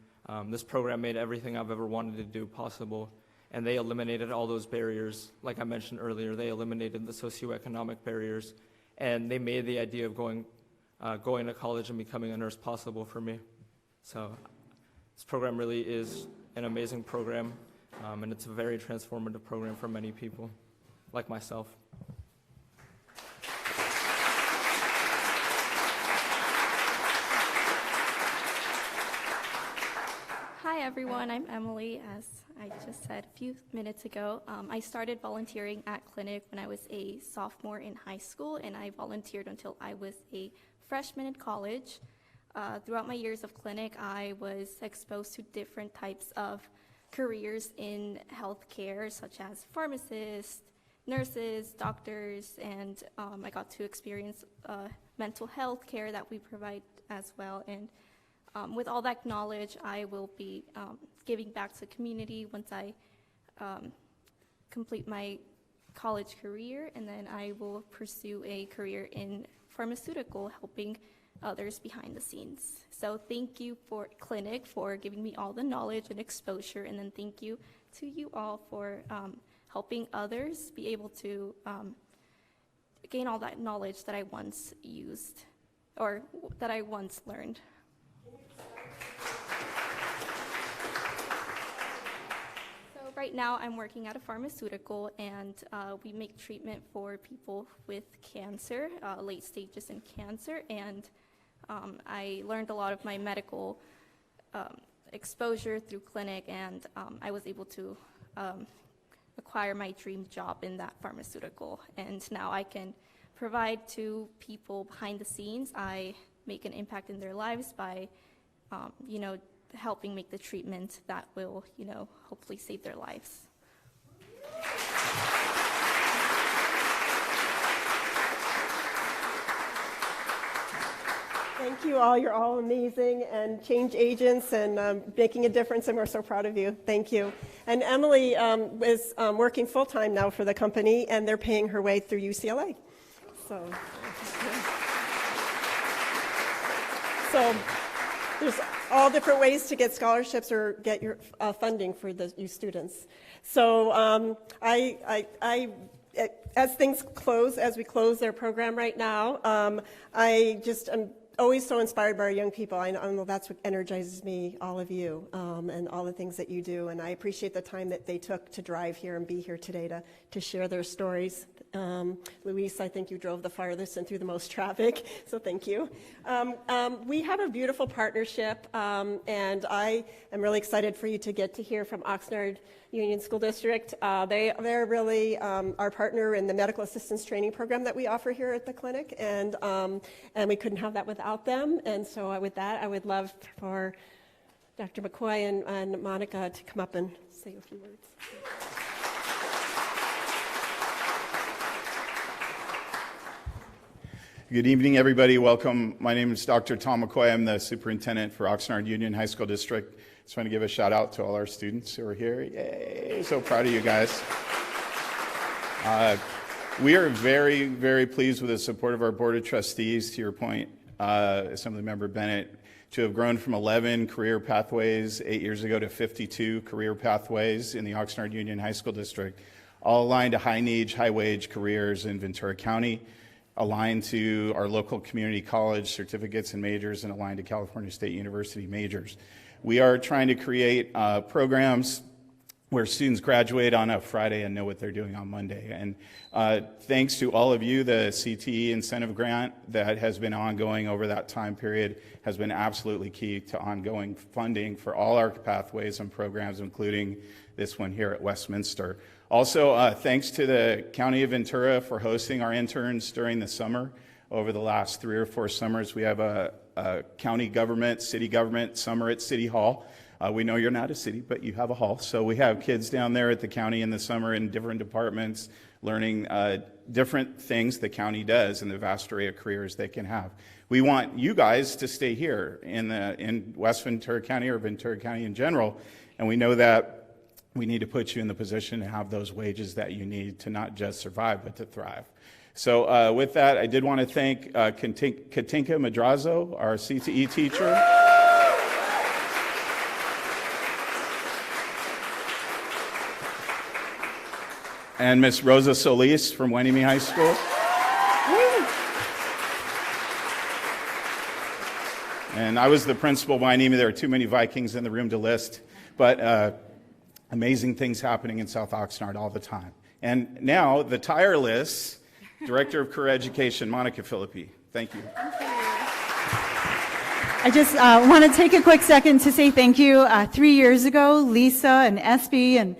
This program made everything I've ever wanted to do possible, and they eliminated all those barriers. Like I mentioned earlier, they eliminated the socioeconomic barriers, and they made the idea of going to college and becoming a nurse possible for me. So this program really is an amazing program, and it's a very transformative program for many people, like myself. Hi everyone, I'm Emily. As I just said a few minutes ago, I started volunteering at Clinic when I was a sophomore in high school, and I volunteered until I was a freshman in college. Throughout my years of Clinic, I was exposed to different types of careers in healthcare, such as pharmacists, nurses, doctors, and I got to experience mental health care that we provide as well. And with all that knowledge, I will be giving back to the community once I complete my college career, and then I will pursue a career in pharmaceutical, helping others behind the scenes. So thank you for Clinic for giving me all the knowledge and exposure, and then thank you to you all for helping others be able to gain all that knowledge that I once used, or that I once learned. Right now, I'm working at a pharmaceutical, and we make treatment for people with cancer, late stages in cancer, and I learned a lot of my medical exposure through Clinic, and I was able to acquire my dream job in that pharmaceutical, and now I can provide to people behind the scenes, I make an impact in their lives by, helping make the treatment that will, hopefully save their lives. Thank you all. You're all amazing and change agents and making a difference, and we're so proud of you. Thank you. And Emily is working full-time now for the company, and they're paying her way through UCLA. So there's all different ways to get scholarships or get your funding for you students. So as things close, as we close their program right now, I just am always so inspired by our young people. I know that's what energizes me, all of you, and all the things that you do. And I appreciate the time that they took to drive here and be here today to share their stories. Luis, I think you drove the farthest and through the most traffic, so thank you. We have a beautiful partnership, and I am really excited for you to get to hear from Oxnard Union School District. They're really our partner in the medical assistance training program that we offer here at the clinic, and we couldn't have that without them. And so with that, I would love for Dr. McCoy and Monica to come up and say a few words. Good evening, everybody. Welcome. My name is Dr. Tom McCoy. I'm the superintendent for Oxnard Union High School District. Just want to give a shout out to all our students who are here. Yay! So proud of you guys. We are very, very pleased with the support of our Board of Trustees, to your point, Assemblymember Bennett, to have grown from 11 career pathways 8 years ago to 52 career pathways in the Oxnard Union High School District, all aligned to high-need, high-wage careers in Ventura County, aligned to our local community college certificates and majors, and aligned to California State University majors. We are trying to create programs where students graduate on a Friday and know what they're doing on Monday. And thanks to all of you, the CTE incentive grant that has been ongoing over that time period has been absolutely key to ongoing funding for all our pathways and programs, including this one here at Westminster. Also, thanks to the County of Ventura for hosting our interns during the summer. Over the last 3 or 4 summers, we have a county government, city government summer at City Hall. We know you're not a city, but you have a hall. So we have kids down there at the county in the summer in different departments learning different things the county does and the vast array of careers they can have. We want you guys to stay here in West Ventura County or Ventura County in general, and we know that we need to put you in the position to have those wages that you need to not just survive, but to thrive. So with that, I did want to thank Katinka Madrazo, our CTE teacher. And Miss Rosa Solis from Wenemy High School. And I was the principal of Wenemy. There are too many Vikings in the room to list, but amazing things happening in South Oxnard all the time. And now the tireless Director of Career Education, Monica Philippi. Thank you. I just want to take a quick second to say thank you. 3 years ago, Lisa and Espy and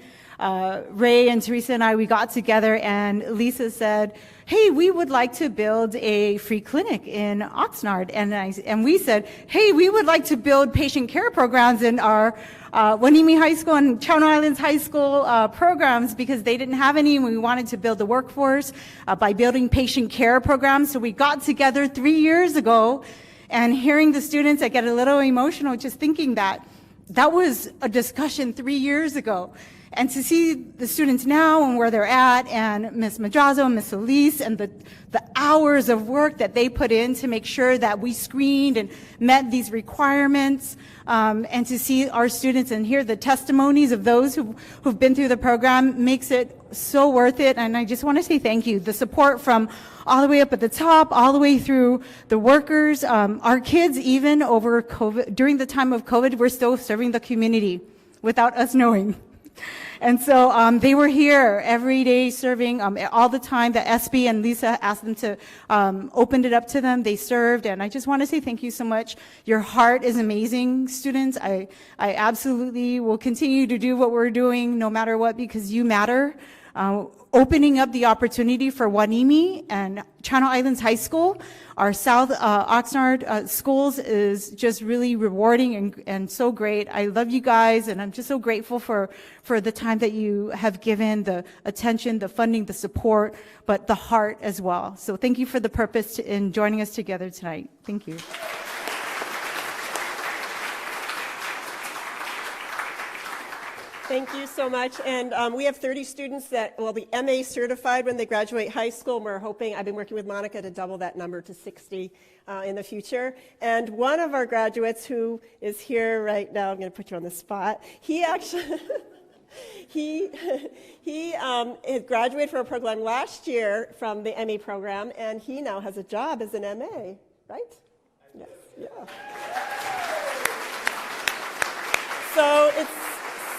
Ray and Teresa and I, we got together, and Lisa said, hey, we would like to build a free clinic in Oxnard. And we said, hey, we would like to build patient care programs in our Wenemy High School and Channel Islands High School programs, because they didn't have any, and we wanted to build the workforce by building patient care programs. So we got together 3 years ago, and hearing the students, I get a little emotional just thinking that was a discussion 3 years ago. And to see the students now and where they're at, and Ms. Madrazo and Ms. Solis, and the hours of work that they put in to make sure that we screened and met these requirements, and to see our students and hear the testimonies of those who've been through the program makes it so worth it. And I just want to say thank you. The support from all the way up at the top, all the way through the workers, our kids, even over COVID, during the time of COVID, we're still serving the community without us knowing. And so they were here every day serving all the time. That SB and Lisa asked them to open it up to them. They served, and I just want to say thank you so much. Your heart is amazing, students. I absolutely will continue to do what we're doing no matter what, because you matter. opening up the opportunity for Wanimi and Channel Islands High School. Our South Oxnard schools is just really rewarding and so great. I love you guys, and I'm just so grateful for the time that you have given, the attention, the funding, the support, but the heart as well. So thank you for the purpose in joining us together tonight. Thank you. Thank you so much. And we have 30 students that will be MA certified when they graduate high school. We're hoping, I've been working with Monica to double that number to 60 in the future. And one of our graduates who is here right now, I'm going to put you on the spot, he actually, he had graduated from a program last year from the MA program, and he now has a job as an MA, right? Yes, yeah. So it's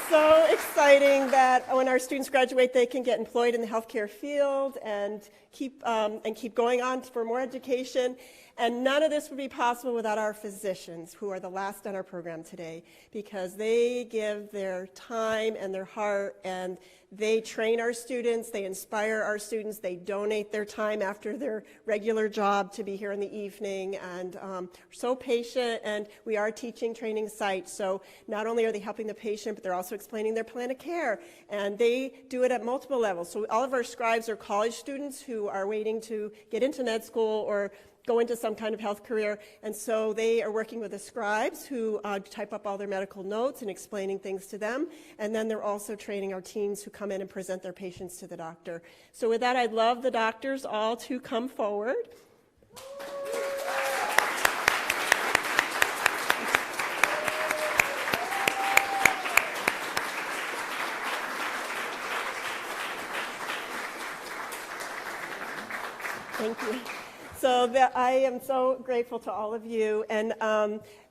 so exciting that when our students graduate, they can get employed in the healthcare field and keep going on for more education. And none of this would be possible without our physicians, who are the last on our program today, because they give their time and their heart, and they train our students, they inspire our students, they donate their time after their regular job to be here in the evening, and so patient, and we are a teaching training site, so not only are they helping the patient, but they're also explaining their plan of care, and they do it at multiple levels. So all of our scribes are college students who are waiting to get into med school or go into some kind of health career, and so they are working with the scribes who type up all their medical notes and explaining things to them, and then they're also training our teams who come in and present their patients to the doctor. So with that, I'd love the doctors all to come forward. Thank you. So I am so grateful to all of you. And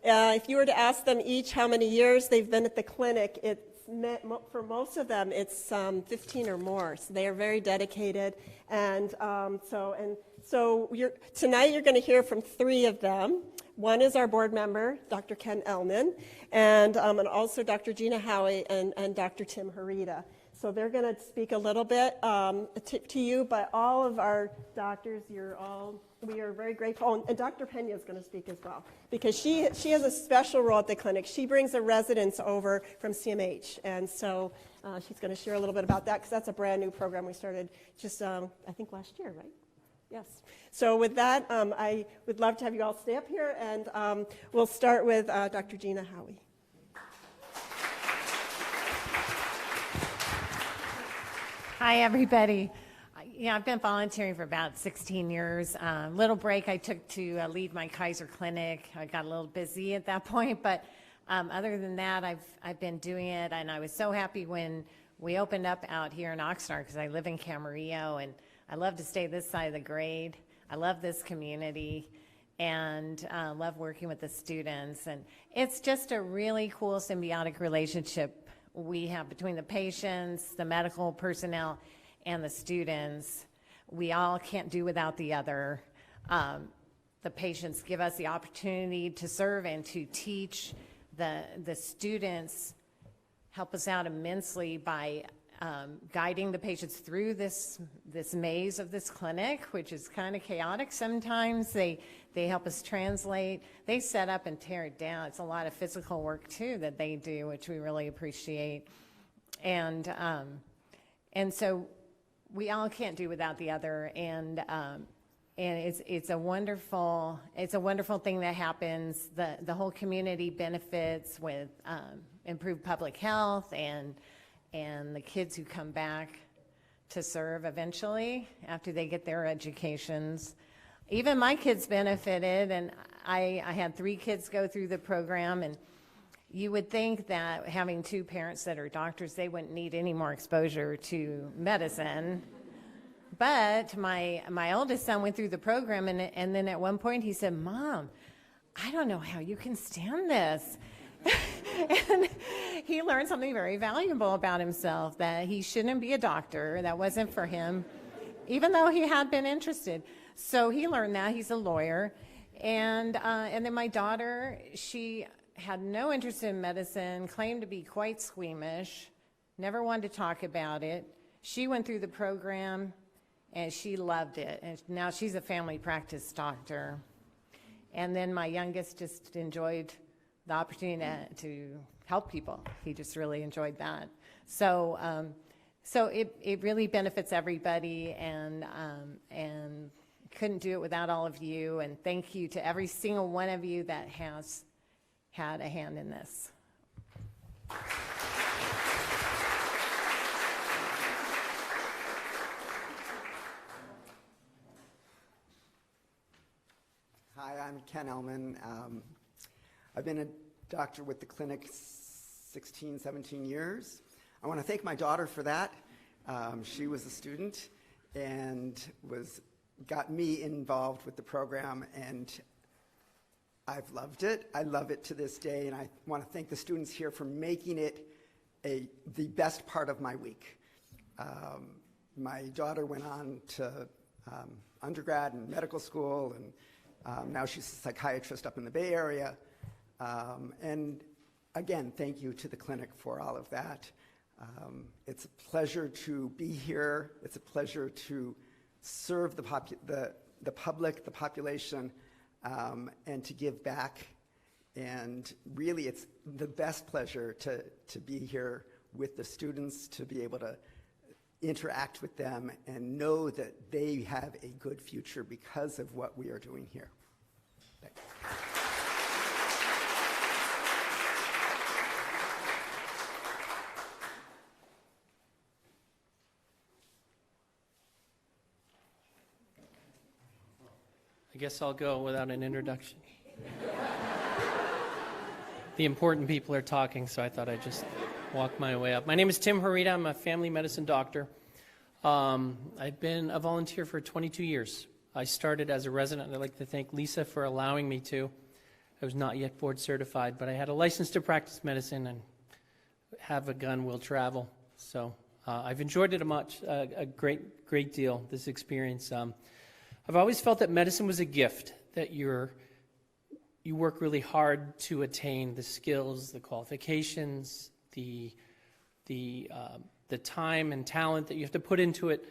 if you were to ask them each how many years they've been at the clinic, for most of them, it's 15 or more. So they are very dedicated. And so tonight you're going to hear from 3 of them. One is our board member, Dr. Ken Ellman, and also Dr. Gina Howie and Dr. Tim Harita. So they're going to speak a little bit to you, but all of our doctors, we are very grateful. And Dr. Pena is going to speak as well, because she has a special role at the clinic. She brings a residents over from CMH, and so she's going to share a little bit about that, because that's a brand new program we started just, I think, last year, right? Yes. So with that, I would love to have you all stay up here, and we'll start with Dr. Gina Howie. Hi, everybody. I've been volunteering for about 16 years. Little break I took to lead my Kaiser clinic. I got a little busy at that point, but other than that, I've been doing it, and I was so happy when we opened up out here in Oxnard, because I live in Camarillo, and I love to stay this side of the grade. I love this community, and love working with the students, and it's just a really cool symbiotic relationship we have between the patients, the medical personnel, and the students. We all can't do without the other. The patients give us the opportunity to serve and to teach. The students help us out immensely by guiding the patients through this maze of this clinic, which is kind of chaotic sometimes. They help us translate. They set up and tear it down. It's a lot of physical work too that they do, which we really appreciate. And so we all can't do without the other. And it's a wonderful thing that happens. The whole community benefits with improved public health, and the kids who come back to serve eventually after they get their educations. Even my kids benefited, and I had 3 kids go through the program, and you would think that having 2 parents that are doctors, they wouldn't need any more exposure to medicine. But my oldest son went through the program, and then at one point he said, "Mom, I don't know how you can stand this." And he learned something very valuable about himself, that he shouldn't be a doctor. That wasn't for him, even though he had been interested. So he learned that. He's a lawyer. And then my daughter, she had no interest in medicine, claimed to be quite squeamish, never wanted to talk about it. She went through the program and she loved it. And now she's a family practice doctor. And then my youngest just enjoyed the opportunity to help people. He just really enjoyed that. So, it really benefits everybody, and couldn't do it without all of you. And thank you to every single one of you that has had a hand in this. Hi, I'm Ken Ellman. I've been a doctor with the clinic 16, 17 years. I want to thank my daughter for that. She was a student and got me involved with the program, and I've loved it. I love it to this day, and I want to thank the students here for making it the best part of my week. My daughter went on to undergrad and medical school, and now she's a psychiatrist up in the Bay Area. And again, thank you to the clinic for all of that. It's a pleasure to be here. It's a pleasure to serve the public, the population, and to give back. And really, it's the best pleasure to be here with the students, to be able to interact with them and know that they have a good future because of what we are doing here. Thanks. I guess I'll go without an introduction. The important people are talking, so I thought I'd just walk my way up. My name is Tim Harita. I'm a family medicine doctor. I've been a volunteer for 22 years. I started as a resident, and I'd like to thank Lisa for allowing me to. I was not yet board certified, but I had a license to practice medicine and have a gun, will travel. So I've enjoyed it a great deal, this experience. I've always felt that medicine was a gift, that you work really hard to attain the skills, the qualifications, the time and talent that you have to put into it.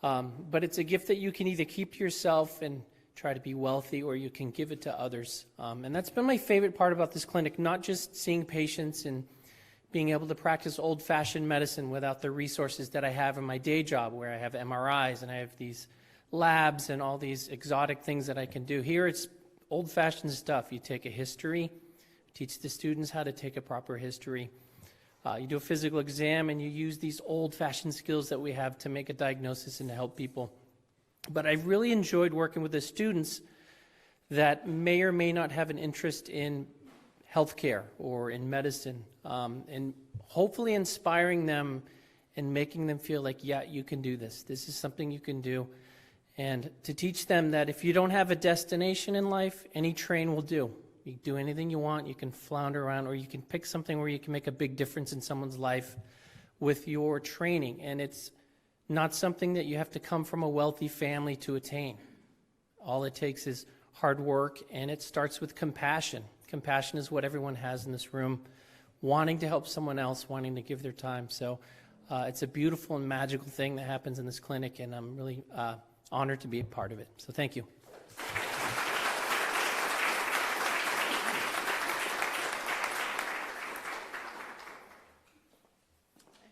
But it's a gift that you can either keep to yourself and try to be wealthy, or you can give it to others. And that's been my favorite part about this clinic, not just seeing patients and being able to practice old-fashioned medicine without the resources that I have in my day job, where I have MRIs and I have these labs and all these exotic things that I can do. Here it's old-fashioned stuff. You take a history, teach the students how to take a proper history. You do a physical exam, and you use these old-fashioned skills that we have to make a diagnosis and to help people. But I really enjoyed working with the students that may or may not have an interest in healthcare or in medicine, and hopefully inspiring them and making them feel like, yeah, you can do this. This is something you can do. And to teach them that if you don't have a destination in life, any train will do. You can do anything you want, you can flounder around, or you can pick something where you can make a big difference in someone's life with your training. And it's not something that you have to come from a wealthy family to attain. All it takes is hard work, and it starts with compassion. Compassion is what everyone has in this room, wanting to help someone else, wanting to give their time. So it's a beautiful and magical thing that happens in this clinic, and I'm really honored to be a part of it. So thank you.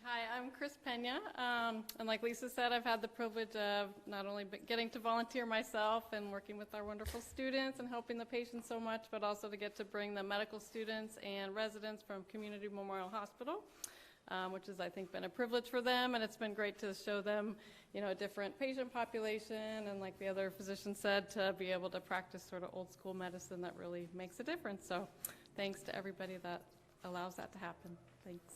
Hi, I'm Chris Pena, and like Lisa said, I've had the privilege of not only getting to volunteer myself and working with our wonderful students and helping the patients so much, but also to get to bring the medical students and residents from Community Memorial Hospital, which has, I think, been a privilege for them, and it's been great to show them, a different patient population, and like the other physician said, to be able to practice sort of old school medicine that really makes a difference. So thanks to everybody that allows that to happen. Thanks.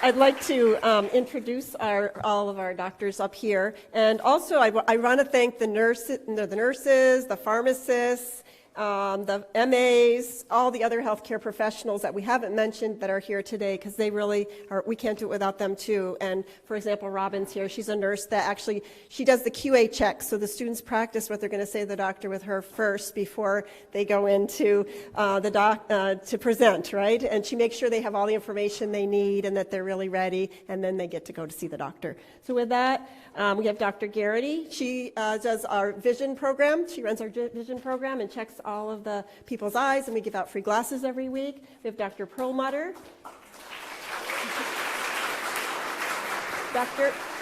I'd like to introduce all of our doctors up here, and also I want to thank the nurses, the pharmacists, the MAs, all the other healthcare professionals that we haven't mentioned that are here today, because they really are, we can't do it without them too. And for example, Robin's here. She's a nurse that actually, she does the QA checks, so the students practice what they're going to say to the doctor with her first before they go into to present, right? And she makes sure they have all the information they need and that they're really ready, and then they get to go to see the doctor. So with that, we have Dr. Garrity. She does our vision program. She runs our vision program and checks all of the people's eyes, and we give out free glasses every week. We have Dr. Perlmutter.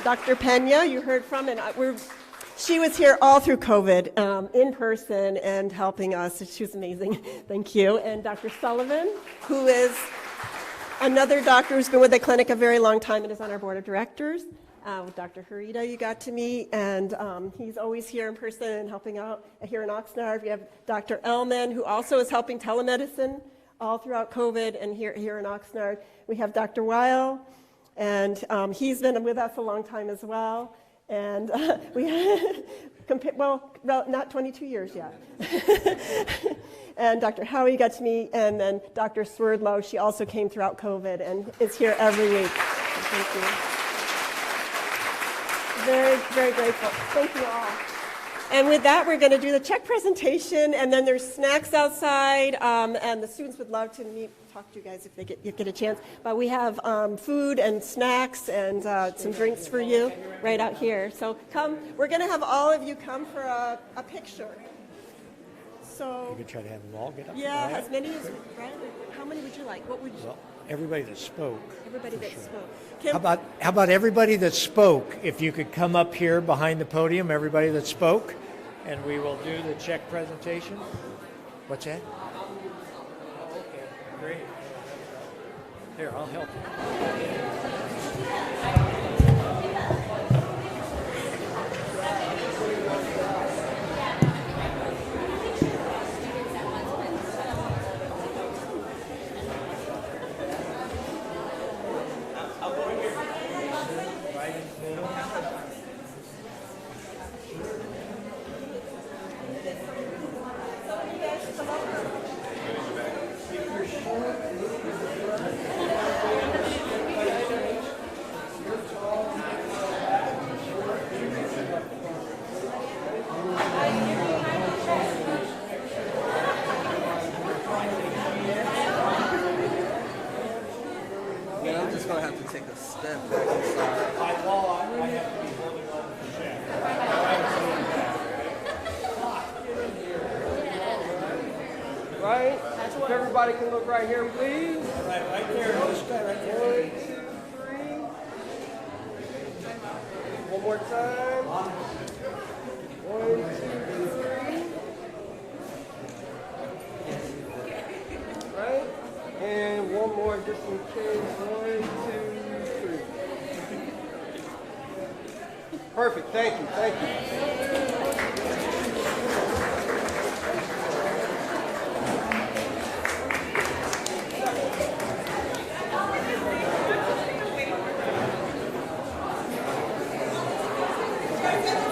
Dr. Pena, you heard from, and she was here all through COVID in person and helping us. She was amazing. Thank you. And Dr. Sullivan, who is another doctor who's been with the clinic a very long time and is on our board of directors. With Dr. Harita, you got to meet, and he's always here in person and helping out here in Oxnard. We have Dr. Ellman, who also is helping telemedicine all throughout COVID and here in Oxnard. We have Dr. Weil, and he's been with us a long time as well. And well, not 22 years yet. And Dr. Howie got to meet, and then Dr. Swerdlow, she also came throughout COVID and is here every week. Thank you. Very, very grateful. Thank you all. And with that, we're going to do the check presentation, and then there's snacks outside, and the students would love to talk to you guys if they get a chance. But we have food and snacks and some drinks for you right out here. So come. We're going to have all of you come for a picture. So You could try to have them all get up. yeah, right? as many as right. How many would you like? What would you? Well, everybody that spoke. Everybody that sure. spoke. How about everybody that spoke? If you could come up here behind the podium, everybody that spoke, and we will do the check presentation. What's that? Oh, okay, great. Here, I'll help you. Right? If everybody can look right here, please. Right there. This guy right there. 1, 2, 3. One more time. 1, 2, 3. Right? And one more just in case. 1, 2, 3. Perfect. Thank you. Thank you. Thank you.